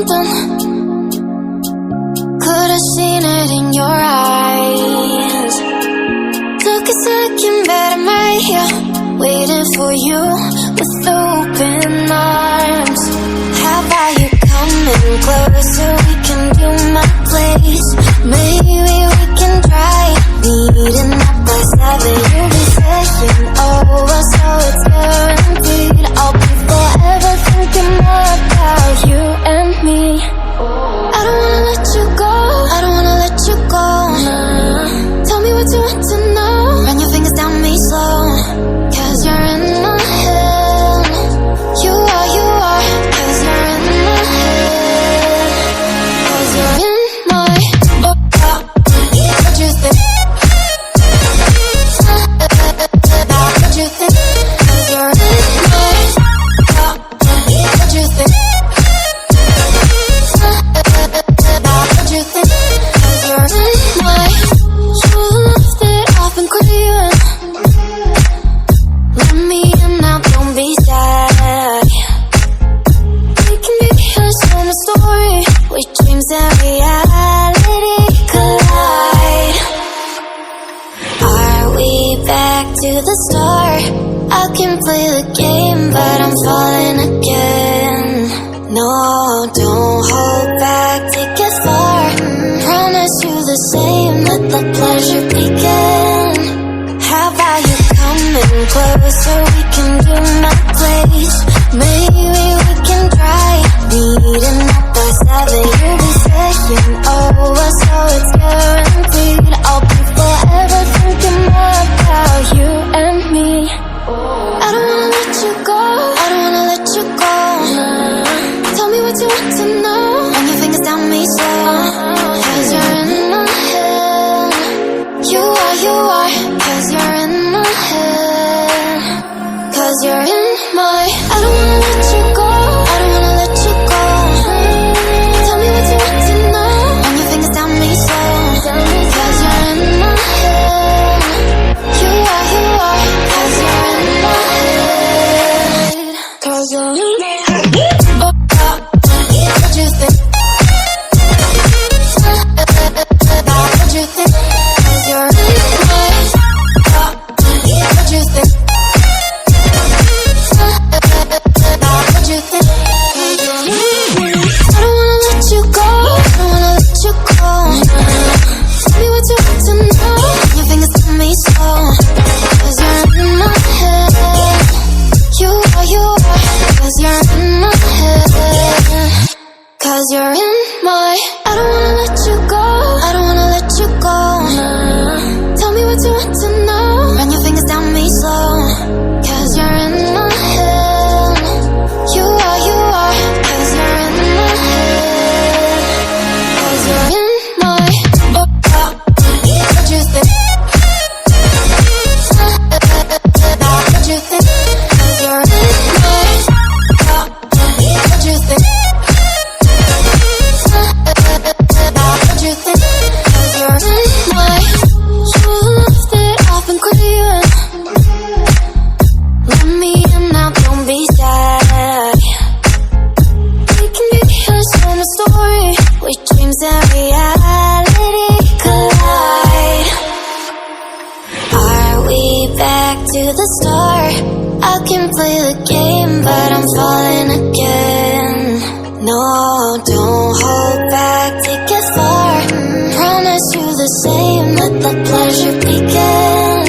something. Could've seen it in your eyes. Took a second, but I'm right here, waiting for you with open arms. How about you coming closer? We can do my place. Maybe we can try meeting up by 7. You'll be saying over, so it's guaranteed. I'll be forever thinking more about you and me. I don't wanna let you go, I don't wanna let you go. Tell me what you want to know. Run your fingers down me slow, 'cause you're in my head. You are, 'cause you're in my head. 'Cause you're in my what you think? What you think? 'Cause you're in my what you think? What you think? 'Cause you're in my you left it off and craving. Let me in now, don't be sad. We can be here, in a story where dreams and reality collide. Are we back to the start? I can play the game, but I'm falling again. No, don't hold back, take it far. Promise you the same, let the pleasure begin. How about you coming closer? We can do my place. Maybe we can try meeting up by 7. You'll be saying over, so it's guaranteed. I'll be forever thinking more about you and me. I don't wanna let you go, I don't wanna let you go. Tell me what you want to know. Run your fingers down me slow, 'cause you're in my head. You are, 'cause you're in my head. 'Cause you're in my I don't wanna let you go, I don't wanna let you go. Tell me what you want to know. Run your fingers down me slow, 'cause you're in my head. You are, 'cause you're in my head. 'Cause you're in my head. What you think? What you think? 'Cause you're in my what you think? What you think? 'Cause you're in my I don't wanna let you go, I don't wanna let you go. Tell me what you want to know. Your fingers on me slow, 'cause you're in my head. You are, 'cause you're in my head. 'Cause you're in my I don't wanna let you go, I don't wanna let you go. Tell me what you want to know. Run your fingers down me slow, 'cause you're in my head. You are, 'cause you're in my head. 'Cause you're in my what you think? What you think? 'Cause you're in my what you think? What you think? 'Cause you're in my you left it off and craving. Let me in now, don't be sad. We can be here, in a story where dreams and reality collide. Are we back to the start? I can play the game, but I'm falling again. No, don't hold back, take it far. Promise you the same, let the pleasure begin.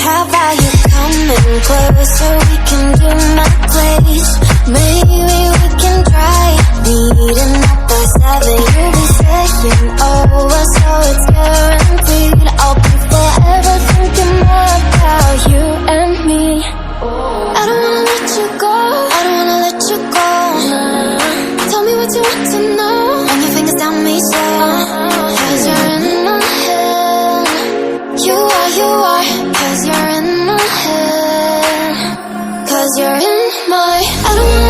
How about you coming closer? We can do my place. Maybe we can try meeting up by 7. You'll be saying over, so it's guaranteed. I'll be forever thinking more about you and me. I don't wanna let you go, I don't wanna let you go. Tell me what you want to know. Run your fingers down me slow, 'cause you're in my head. You are, 'cause you're in my head. 'Cause you're in my I don't